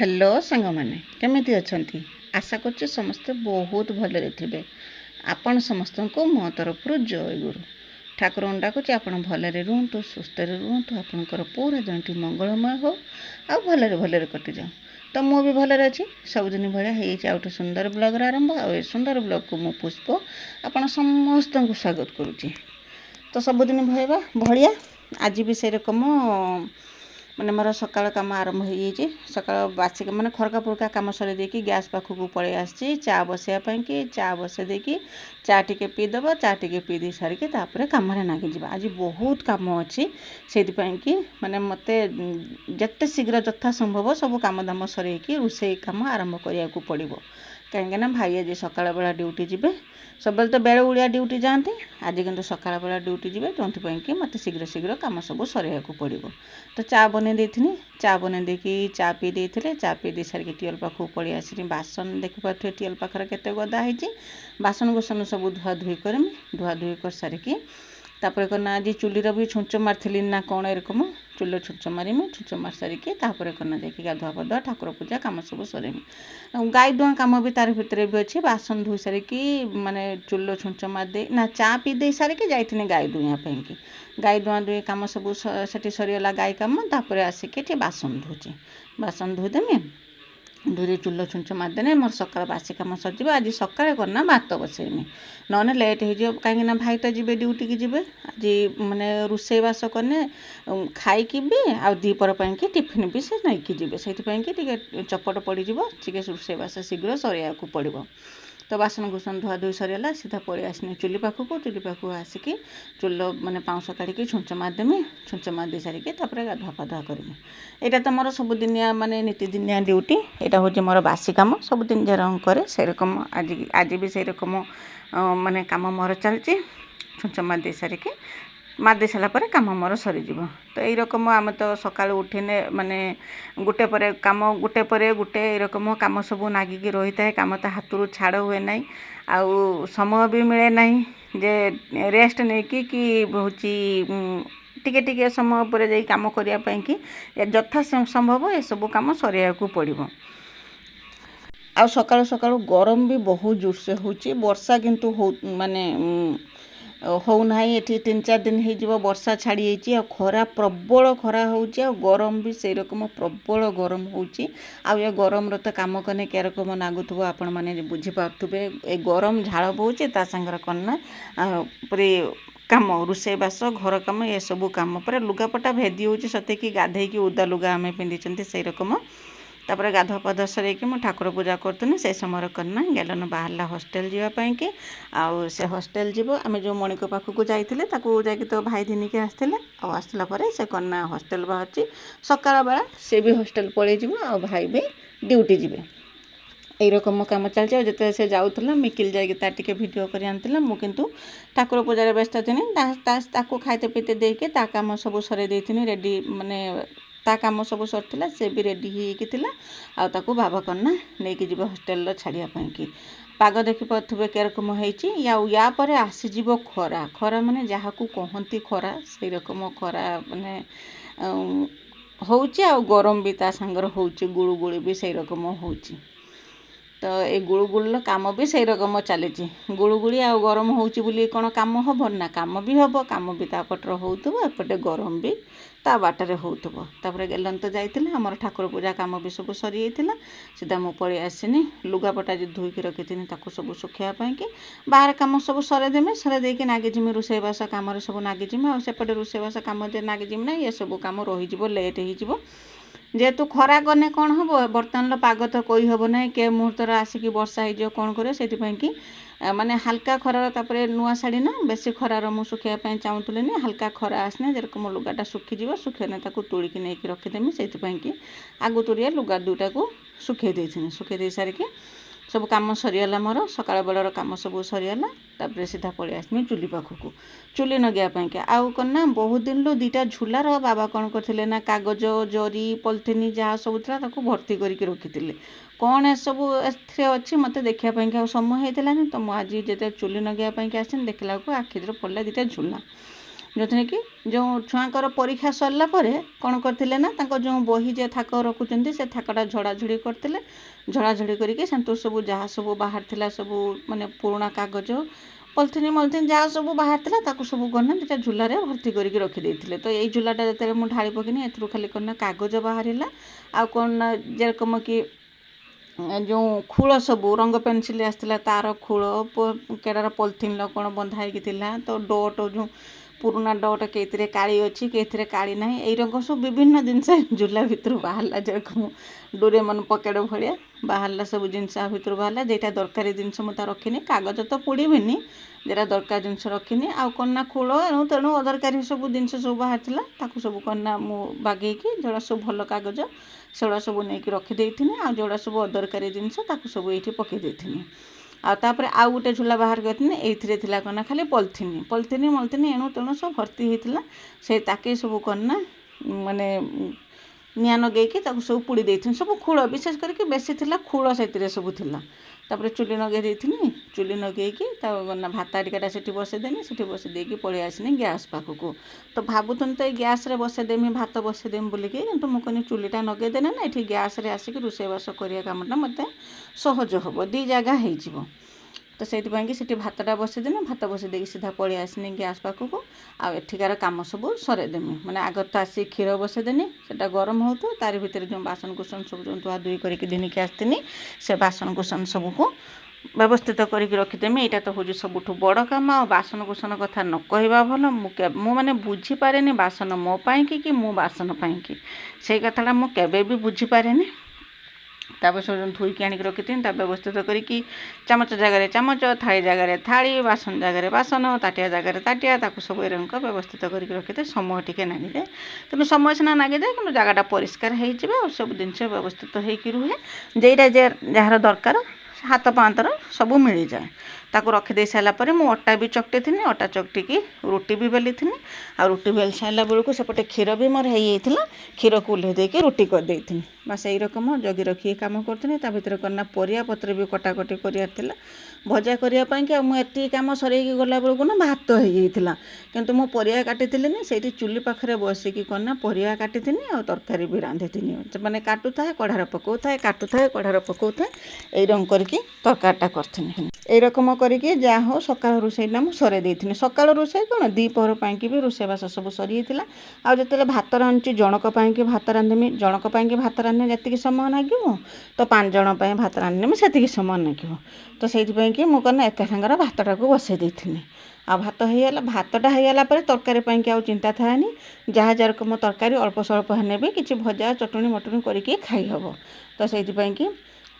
Hello सांग मैंने केमिति अछंती आशा करछि समस्ते बहुत भलरे थिबे। आपण समस्त को मो तरफ जय गुरु ठाकुर डाकुची आपण भलरे रुहतु सुस्थ रुहतु आपणकर पूरा दिनटी मंगलमय हो आ भलरे भलरे कटि जाओ। तो मु भी भलरे अच्छी सबुदिन भाया हो सुंदर ब्लॉग आरंभ आ सुंदर ब्लॉग को मु पुष्प आपण समस्त को स्वागत करुच्ची। तो सबुदिन भाया भाया आज भी से रकम मैंने मोर सकाल कम आरंभ हो सका बासी मैंने खरका पुरका कम सर देकी गैस पाखक पलि आसी चा बसैयापाई कि चा बसै देकी चा टे पीदब चा टे पीदे सारिकी कम नागिज। आज बहुत कम अच्छी से कि मैंने मत जिते शीघ्र यथा संभव सब कम दाम सर रोषे कम आरंभ करने को पड़ो कहीं भाई आज सकाल बेला ड्यूटी जीवे सब तो बेले उड़िया ड्यूटी जाती आज किंतु सकाल बेला ड्यूटी जीवे जो कि मत शीघ्र शीघ्र कम सब सर पड़ो। तो चा बन देती चा बन देकी चा पी देते चा पी दे सारिक टीएल पाखक पलि आसी बासन देखिपे टीएल पाखे केते गदा होती बासन कुसन सब धुआ धुई करमी धुआ धुई कर सारिकी तापर करना आज चुलीर भी छुंच मारी ना कौन एरकम चुल छुंच मारमी छुंच मार सारिकी करना जाकि गाधुआ पाधुआ ठाकुर पूजा कम सब सरमी गाई दुआ कम भी तार भितर भी अच्छे बासन धोई सारिकी माने चुल छुंच मारदे ना चा पी दे सारिकी जाइथिनी गाई दुआपाई कि गाई दुआ दुई कम सब से सरीगला गाई कम तापर आसिक बासन धोचे बासन धोदेमी धुरी चुल छुंच मारदेने मोर सकाल बासी कम सर आज सकाଳେ करना भात बसैमी नने लेट हो कहीं भाई तो जी ड्यूटी की जीवे आज मैंने रोषेईबास कने खाई भी आ दीपर कि टिफिन भी से नहीं कि जीवे से चपट पड़ रोषेईबास शीघ्र सरिया को पड़ो। तो बासन कुसन धुआ धुई सरीगला सीधा पलि आसनी चुली पाखक आसिक चुल मैंने पाउंस काढ़ी छुंच मारदेमी छुंच मारदे सारिकी गाधुआ पाधुआ करमी। यहाँ तो मोर सबुदिनिया माने नीतिदिनिया ड्यूटी यहाँ हूँ मोर बासी कम सबुदिन जरा करे से रकम आज भी से रकम माने काम मोर चलती छुंच मारदे सारिकी मारदे सारापर कम मोर सरीज। तो यही रकम आम तो सका उठिने माने गोटे पर काम गोटे पर गोटे रकम कम सब नागिकी रही है कम तो हाथ रू छाड़ हुए ना आउ समय भी मिले ना जे रेस्ट नहीं कि हूँ टिके टिके समय पर जाई काम करने कि यथा संभव ये सब कम सरिया को पड़ो। आ सकाळु सकाळु गरम भी बहुत जोर से होची वर्षा किंतु हो माने हो ना ये 3-4 दिन हो वर्षा छाड़ी जाइए आ खरा प्रबल खरा होची आ गरम भी से रकम प्रबल गरम होची आ ये गरम रो तो काम कने के रकम नागुथबो आपण माने बुझी पार्थुबे ए गरम झाड़ बोची ता संगर कन्ना परे काम रोषेईबास घर कम ये सब कम पर लुगापटा भेदी हो सते कि गाधे कि उदा लुगा आम पिंधि से रकम तापर गाधुआ पाधुआ सरैकी मुझे ठाकुर पूजा करूँ से समय करना गैलन बाहर हॉस्टेल जावाई कि आउ से हॉस्टेल जीव आम जो मणिक पाखक जाइए जाकि तो भाई दिनिके आसते आसला से कन्ना हॉस्टेल बाहर सकाल बेला से भी हॉस्टेल पलैज आ भाई भी ड्यूटी जीवे यही रकम कम चलती जिते से जाऊला मिकिल जाके भिडियो कर आनी मुझे ठाकुर पूजार व्यस्त थी खाते पीते देके कम सब सर रेडी माने ता कम सब सरला से भी रेडी होता बाबा करना नहीं कि हॉस्टेल छाड़ापी कि पाग देखी पारे के रकम या पर आसीज खरा खरा माने जहाँ को कहती खरा से रकम खरा माने होची आ गरम भी ता सांगर होची गुळुगुळी भी से रकम होची। तो ये गुळुगुळीर काम भी से रकम चली गुळुगुळी आ गरम होची बोली कौन काम हम ना काम भी तापटर होउथबो एपटे गरम भी ता बाटर होउथबो। तापर गेलन तो जाइतिला हमर ठाकुर पूजा काम भी सब सरी जाइतिला सीधा मु पळि आसिनी लुगापटा जो धुईकी रखिथिनी ताको सब सुखाइया पई कि बाहर काम सब सरे देमे सरे देकी नागी जिमी रोषेईबास काम सब नागी जिमी आ सेपटे रोषेईबास काम दे नागी जिमी ना ये सब काम रही जिवो लेट हो जिवो जेहेतु खरा गने कौन हम बर्तमान पाग तो कही हम ना के मुहूर्त आसिक वर्षा हो कौन कर से कि माने हल्का खरार तापर नुआ शाड़ी ना बेसी खरार मु सुखाइया चाहूली हल्का खरा आसने जेरकम लुगाटा सुखीज सुखेने तुलिकी नहीं रखीदेमी से कि आगु तुरिया लुगा दुटा को सुखे दे सारिकी सब कम सरीगला मोर सकाळ बेलर कम सब सरीगला तापर सीधा पलि आसमी चुली पाखक चुली नगेवाई कि आउ कना बहुत दिन लो 2टा झूलार बाबा कौन करते ना कागज जरी पॉलिथिन जहाँ सब था भर्ती करके रखी कौन ए सब अच्छी मत देखापी समय होता तो मुझे आज जो चुली नगेवाई आसी देखला आखिर पड़ा 2टा झूला ଯେଉଁଥିରେ କି ଯେଉଁ ଛୁଆଙ୍କର ପରୀକ୍ଷା ସରିଲା ପରେ କ'ଣ କରିଥିଲେ ନା ତାଙ୍କ ଯେଉଁ ବହି ଯେ ଥାକ ରଖୁଛନ୍ତି ସେ ଥାକଟା ଝଡ଼ାଝଡ଼ି କରିଥିଲେ। ଝଡ଼ାଝଡ଼ି କରିକି ସେଠୁ ସବୁ ଯାହା ସବୁ ବାହାରିଥିଲା ସବୁ ମାନେ ପୁରୁଣା କାଗଜ ପଲିଥିନ୍ ଯାହା ସବୁ ବାହାରିଥିଲା ତାକୁ ସବୁ କରିନା ଦୁଇଟା ଝୁଲାରେ ଭର୍ତ୍ତି କରିକି ରଖିଦେଇଥିଲେ। ତ ଏଇ ଝୁଲାଟା ଯେତେବେଳେ ମୁଁ ଢାଳି ପକେଇନି ଏଥିରୁ ଖାଲି କ'ଣ ନା କାଗଜ ବାହାରିଲା ଆଉ କ'ଣ ନା ଯେରକମ କି ଯେଉଁ ଖୋଳ ସବୁ ରଙ୍ଗ ପେନସିଲ୍ ଆସିଥିଲା ତାର ଖୋଳ କେଡ଼ାର ପଲିଥିନ୍ର କ'ଣ ବନ୍ଧା ହେଇକି ଥିଲା। ତ ଡଟ୍ ଯେଉଁ ପୁରୁଣା ଡଟ୍ କେଇଥିରେ କାଳି ଅଛି କେଇଥିରେ କାଳି ନାହିଁ ଏଇ ରକମ ସବୁ ବିଭିନ୍ନ ଜିନିଷ ଝୁଲା ଭିତରୁ ବାହାରିଲା। ଯେରକମ ଡୋରେମନ୍ ପକେଟ୍ ଭଳିଆ ବାହାରିଲା ସବୁ ଜିନିଷ ଭିତରୁ ବାହାରିଲା। ଯେଟା ଦରକାରୀ ଜିନିଷ ମୁଁ ତା ରଖିନି, କାଗଜ ତ ପୋଡ଼ିବିନି, ଯେଟା ଦରକାର ଜିନିଷ ରଖିନି। ଆଉ କ'ଣ ନା ଖୋଳ ଏଣୁ ତେଣୁ ଅଦରକାରୀ ସବୁ ଜିନିଷ ସବୁ ବାହାରିଥିଲା ତାକୁ ସବୁ କ'ଣ ନା ମୁଁ ବାଗେଇକି ଯେଉଁଟା ସବୁ ଭଲ କାଗଜ ସେଗୁଡ଼ା ସବୁ ନେଇକି ରଖିଦେଇଥିନି। ଆଉ ଯେଉଁଟା ସବୁ ଅଦରକାରୀ ଜିନିଷ ତାକୁ ସବୁ ଏଇଠି ପକେଇ ଦେଇଥିନି। ଆଉ ତାପରେ ଆଉ ଗୋଟେ ଝୁଲା ବାହାର କରିଥିନି, ଏଇଥିରେ ଥିଲା କ'ଣ ନା ଖାଲି ପଲିଥିନ୍ ଏଣୁ ତେଣୁ ସବୁ ଭର୍ତ୍ତି ହେଇଥିଲା। ସେ ତାକେ ସବୁ କ'ଣ ନା ମାନେ ନିଆଁ ଲଗେଇକି ତାକୁ ସବୁ ପୋଡ଼ି ଦେଇଥିନି। ସବୁ ଖୋଳ ବିଶେଷ କରିକି ବେଶୀ ଥିଲା ଖୋଳ ସେଥିରେ ସବୁ ଥିଲା। ତାପରେ ଚୁଲି ଲଗେଇ ଦେଇଥିନି, ଚୁଲି ଲଗେଇକି ତାକୁ ନା ଭାତ ଆଟିକାଟା ସେଠି ବସେଇଦେନି, ସେଠି ବସେଇ ଦେଇକି ପଳେଇ ଆସିନି ଗ୍ୟାସ୍ ପାଖକୁ। ତ ଭାବୁଥିଲି ତ ଏଇ ଗ୍ୟାସ୍ରେ ବସେଇଦେମି ଭାତ ବସେଇଦେମି ବୋଲିକି, କିନ୍ତୁ ମୁଁ କହିନି ଚୁଲିଟା ଲଗେଇଦେନେ ନା ଏଠି ଗ୍ୟାସ୍ରେ ଆସିକି ରୋଷେଇବାସ କରିବା କାମଟା ମୋତେ ସହଜ ହେବ, ଦୁଇ ଜାଗା ହେଇଯିବ। ତ ସେଇଥିପାଇଁକି ସେଠି ଭାତଟା ବସେଇଦେନି, ଭାତ ବସେଇ ଦେଇକି ସିଧା ପଳେଇ ଆସିନି ଗ୍ୟାସ୍ ପାଖକୁ। ଆଉ ଏଠିକାର କାମ ସବୁ ସରେଇଦେମି, ମାନେ ଆଗ ତ ଆସି କ୍ଷୀର ବସେଇଦେନି, ସେଟା ଗରମ ହେଉଥିବ, ତାରି ଭିତରେ ଯେଉଁ ବାସନକୁସନ ସବୁ ଯେଉଁ ଧୁଆ ଧୁଇ କରିକି ଦିନିକି ଆସିଥିନି ସେ ବାସନକୁସନ ସବୁକୁ ବ୍ୟବସ୍ଥିତ କରିକି ରଖିଦେମି। ଏଇଟା ତ ହେଉଛି ସବୁଠୁ ବଡ଼ କାମ। ଆଉ ବାସନକୁସନ କଥା ନ କହିବା ଭଲ। ମୁଁ ମାନେ ବୁଝିପାରେନି ବାସନ ମୋ ପାଇଁକି କି ମୁଁ ବାସନ ପାଇଁକି, ସେଇ କଥାଟା ମୁଁ କେବେ ବି ବୁଝିପାରେନି। ତାପରେ ସବୁ ଧୋଇକି ଆଣିକି ରଖିଥିଲି, ତା ବ୍ୟବସ୍ଥିତ କରିକି ଚାମଚ ଜାଗାରେ ଚାମଚ, ଥାଳି ଜାଗାରେ ଥାଳି, ବାସନ ଜାଗାରେ ବାସନ, ତାଟିଆ ଜାଗାରେ ତାଟିଆ, ତାକୁ ସବୁ ଏରଙ୍କ ବ୍ୟବସ୍ଥିତ କରିକି ରଖିଥାଏ। ସମୟ ଟିକେ ନାଗିଯାଏ, କିନ୍ତୁ ସମୟ ସିନା ନାଗିଯାଏ କିନ୍ତୁ ଜାଗାଟା ପରିଷ୍କାର ହେଇଯିବ ଆଉ ସବୁ ଜିନିଷ ବ୍ୟବସ୍ଥିତ ହେଇକି ରୁହେ। ଯେଇଟା ଯାହାର ଦରକାର ହାତ ପାହାନ୍ତର ସବୁ ମିଳିଯାଏ। ତାକୁ ରଖିଦେଇ ସାରିଲା ପରେ ମୁଁ ଅଟା ବି ଚକଟିଥିନି, ଅଟା ଚକଟିକି ରୁଟି ବି ବେଲିଥିନି। ଆଉ ରୁଟି ବେଲି ସାରିଲା ବେଳକୁ ସେପଟେ କ୍ଷୀର ବି ମୋର ହେଇଯାଇଥିଲା, କ୍ଷୀରକୁ ଓହ୍ଲେଇ ଦେଇକି ରୁଟି କରିଦେଇଥିନି। ବାସ୍ ଏଇ ରକମ ଜଗି ରଖିକି କାମ କରୁଥିଲି। ତା ଭିତରେ କ'ଣ ନା ପରିବା ପତ୍ର ବି କଟାକଟି କରିବାର ଥିଲା ଭଜା କରିବା ପାଇଁକି। ଆଉ ମୁଁ ଏତିକି କାମ ସରେଇକି ଗଲା ବେଳକୁ ନା ଭାତ ହେଇଯାଇଥିଲା, କିନ୍ତୁ ମୁଁ ପରିବା କାଟିଥିଲିନି, ସେଇଠି ଚୁଲି ପାଖରେ ବସିକି କ'ଣ ନା ପରିବା କାଟିଥିନି ଆଉ ତରକାରୀ ବି ରାନ୍ଧିଥିନି। ମାନେ କାଟୁଥାଏ କଢ଼ାରେ ପକାଉଥାଏ, କାଟୁଥାଏ କଢ଼ାରେ ପକାଉଥାଏ, ଏଇ ରକମ କରିକି ତରକାରୀଟା କରିଥିନି। ଏଇ ରକମ କରିକି ଯାହା ହଉ ସକାଳ ରୋଷେଇଟା ମୁଁ ସରେଇ ଦେଇଥିନି। ସକାଳ ରୋଷେଇ କ'ଣ ଦ୍ୱିପହର ପାଇଁକି ବି ରୋଷେଇବାସ ସବୁ ସରିଯାଇଥିଲା। ଆଉ ଯେତେବେଳେ ଭାତ ରାନ୍ଧୁଛି ଜଣକ ପାଇଁକି ଭାତ ରାନ୍ଧିମି, ଜଣକ ପାଇଁକି ଭାତ ରାନ୍ଧିଲେ ଯେତିକି ସମୟ ଲାଗିବ ତ 5 ଜଣ ପାଇଁ ଭାତ ରାନ୍ଧିଲେ ସେତିକି ସମୟ ଲାଗିବ। ତ ସେଇଥିପାଇଁକି ମୁଁ କ'ଣ ନା ଏକା ସାଙ୍ଗରେ ଭାତଟାକୁ ବସେଇ ଦେଇଥିନି। ଆଉ ଭାତ ହେଇଗଲା, ଭାତଟା ହେଇଗଲା ପରେ ତରକାରୀ ପାଇଁକି ଆଉ ଚିନ୍ତା ଥାଏନି। ଯାହା ଯେରକମ ତରକାରୀ ଅଳ୍ପ ସ୍ୱଳ୍ପ ହେଲେ ବି କିଛି ଭଜା ଚଟଣି ମଟଣି କରିକି ଖାଇ ହେବ। ତ ସେଇଥିପାଇଁକି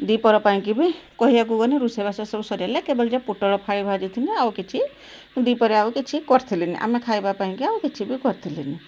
ଦ୍ୱିପହର ପାଇଁକି ବି କହିବାକୁ ଗଲେ ରୋଷେଇବାସ ସବୁ ସରିଗଲା। କେବଳ ଯେ ପୋଟଳ ଫାଳି ଭାଜିଥିଲି, ଆଉ କିଛି ଦ୍ୱିପହରେ ଆଉ କିଛି କରିଥିଲିନି, ଆମେ ଖାଇବା ପାଇଁକି ଆଉ କିଛି ବି କରିଥିଲିନି।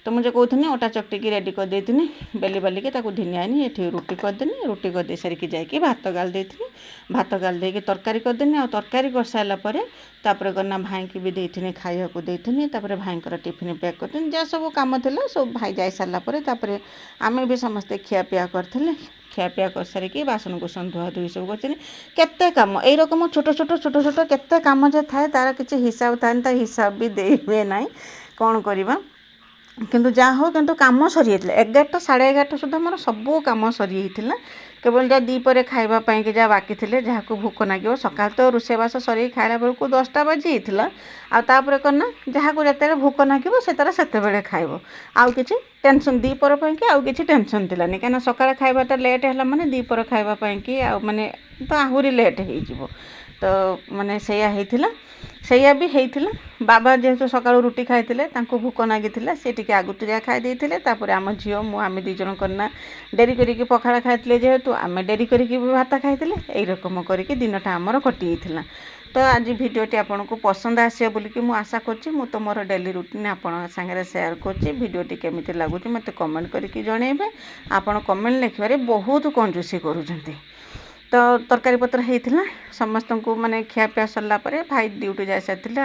ତ ମୁଁ ଯେ କହୁଥିଲି ଅଟା ଚକଟିକି ରେଡ଼ି କରିଦେଇଥିନି, ବେଲି ବାଲିକି ତାକୁ ଧିନି ଆଣି ଏଠି ରୁଟି କରିଦେନି। ରୁଟି କରିଦେଇ ସାରିକି ଯାଇକି ଭାତ ଗାଳି ଦେଇଥିନି, ଭାତ ଗାଳି ଦେଇକି ତରକାରୀ କରିଦେନି। ଆଉ ତରକାରୀ କରିସାରିଲା ପରେ ତାପରେ କ'ଣ ନା ଭାଇଙ୍କି ବି ଦେଇଥିନି ଖାଇବାକୁ ଦେଇଥିନି। ତାପରେ ଭାଇଙ୍କର ଟିଫିନ୍ ପ୍ୟାକ୍ କରିଥିନି, ଯାହା ସବୁ କାମ ଥିଲା ସବୁ ଭାଇ ଯାଇସାରିଲା ପରେ ତାପରେ ଆମେ ବି ସମସ୍ତେ ଖିଆପିଆ କରିଥିଲେ। ଖିଆପିଆ କରିସାରିକି ବାସନକୁସନ ଧୁଆ ଧୁଇ ସବୁ କରିଥିଲି। କେତେ କାମ ଏଇ ରକମ ଛୋଟ ଛୋଟ କେତେ କାମ ଯେ ଥାଏ ତାର କିଛି ହିସାବ ଥାଏନି, ତା ହିସାବ ବି ଦେଇ ହୁଏ ନାହିଁ, କ'ଣ କରିବା। କିନ୍ତୁ ଯାହା ହଉ କିନ୍ତୁ କାମ ସରିଯାଇଥିଲା 11ଟା 11:30 ସୁଦ୍ଧା ମୋର ସବୁ କାମ ସରିଯାଇଥିଲା। କେବଳ ଯାହା ଦ୍ୱିପହରେ ଖାଇବା ପାଇଁକି ଯାହା ବାକି ଥିଲେ, ଯାହାକୁ ଭୋକ ଲାଗିବ। ସକାଳ ତ ରୋଷେଇବାସ ସରିକି ଖାଇଲା ବେଳକୁ 10ଟା ବାଜିଯାଇଥିଲା। ଆଉ ତାପରେ କ'ଣ ନା ଯାହାକୁ ଯେତେବେଳେ ଭୋକ ଲାଗିବ ସେ ତାର ସେତେବେଳେ ଖାଇବ। ଆଉ କିଛି ଟେନସନ୍ ଦ୍ୱିପହର ପାଇଁକି ଆଉ କିଛି ଟେନସନ୍ ଥିଲାନି, କାହିଁକିନା ସକାଳେ ଖାଇବାଟା ଲେଟ୍ ହେଲା ମାନେ ଦ୍ୱିପହର ଖାଇବା ପାଇଁକି ଆଉ ମାନେ ତ ଆହୁରି ଲେଟ୍ ହେଇଯିବ। ତ ମାନେ ସେଇଆ ହେଇଥିଲା, ସେଇଆ ବି ହେଇଥିଲା। ବାବା ଯେହେତୁ ସକାଳୁ ରୁଟି ଖାଇଥିଲେ ତାଙ୍କୁ ଭୋକ ଲାଗିଥିଲା, ସେ ଟିକେ ଆଗୁତୁରିଆ ଖାଇ ଦେଇଥିଲେ। ତାପରେ ଆମ ଝିଅ ମୁଁ ଆମେ 2 ଜଣ ନା ଡେରି କରିକି ପଖାଳ ଖାଇଥିଲେ, ଯେହେତୁ ଆମେ ଡେରି କରିକି ବି ଭାତ ଖାଇଥିଲେ। ଏଇ ରକମ କରିକି ଦିନଟା ଆମର କଟିଯାଇଥିଲା। ତ ଆଜି ଭିଡ଼ିଓଟି ଆପଣଙ୍କୁ ପସନ୍ଦ ଆସିବ ବୋଲିକି ମୁଁ ଆଶା କରୁଛି। ମୁଁ ତ ମୋର ଡେଲି ରୁଟିନ୍ ଆପଣଙ୍କ ସାଙ୍ଗରେ ସେୟାର କରୁଛି। ଭିଡ଼ିଓଟି କେମିତି ଲାଗୁଛି ମୋତେ କମେଣ୍ଟ କରିକି ଜଣାଇବେ। ଆପଣ କମେଣ୍ଟ ଲେଖିବାରେ ବହୁତ କଞ୍ଜୁସି କରୁଛନ୍ତି। ତ ତରକାରୀ ପତ୍ର ହେଇଥିଲା, ସମସ୍ତଙ୍କୁ ମାନେ ଖିଆପିଆ ସରିଲା ପରେ ଭାଇ ଡ୍ୟୁଟି ଯାଇସାରିଥିଲେ,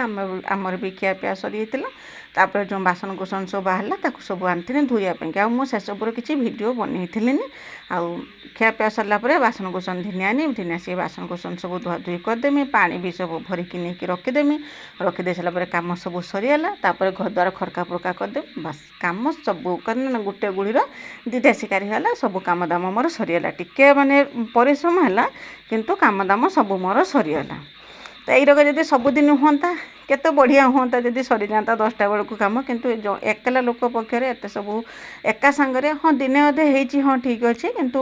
ଆମର ବି ଖିଆପିଆ ସରିଯାଇଥିଲା। तापर जो बासन कुसन सब बाहर ताकू सब आनी धोया आ मुझे सब किसी भिडियो बनई आउ खियापिया सरला बासन कुसन धिनी आनी धिनी आस बासन कुसन सब धुआ धुई करदेमी पानी भी सब भरिकी नहीं रखिदेमी रखिदे सारापर कम सब सरीगला तापर घर द्वार खरका फरका करदेमी बस कम सब कर गोटे गुड़ीर दुटा शिकारी है सब कम दाम मोर सरीगला टिके माने परिश्रम है किंतु कम दाम सब मोर सरीगला तो यही जब सबुदिन हाँ केते बढ़िया हाँ जब सरी जाता 10टा बेलू कम किंतु एकला लोक पक्षर एत सब एका सांगरे हाँ दिने अधे होती हाँ ठीक अच्छे किंतु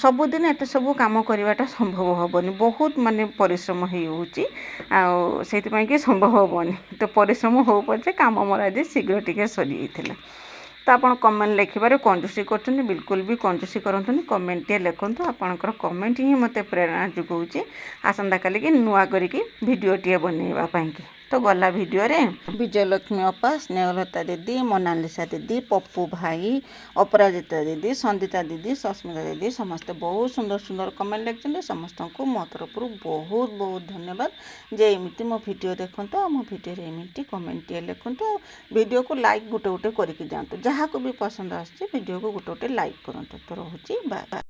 सबुदिन एत सब कम करवाटा संभव हेनी बहुत माने परिश्रम होती कि संभव हेनी तो परिश्रम हो पचे कम मोर आज शीघ्र टिके सरी जाता तो आप कमेंट लिखार कंजूसी कर बिल्कुल भी कंजूसी करतुनि कमेंट लिखु आपंकर कमेंट ही मत प्रेरणा जुगाऊँ आसंता काली की नुआ करिकी वीडियोटे बनवाई तो गला वीडियो रे विजयलक्ष्मी अपा स्नेहलता दीदी मोनालिसा दीदी पप्पू भाई अपराजिता दीदी संदिता दीदी सस्मिता दीदी समस्ते बहुत सुंदर सुंदर कमेंट लिखते समस्त को मो तरफ बहुत बहुत धन्यवाद जे एमती मो वीडियो देखते मो वीडियो एमती कमेंट लिखु वीडियो को लाइक गोटे गोटे करके जातु जहाँ को भी पसंद आसुच्छी वीडियो को गोटे गोटे लाइक करूँ तो रोचे बाय।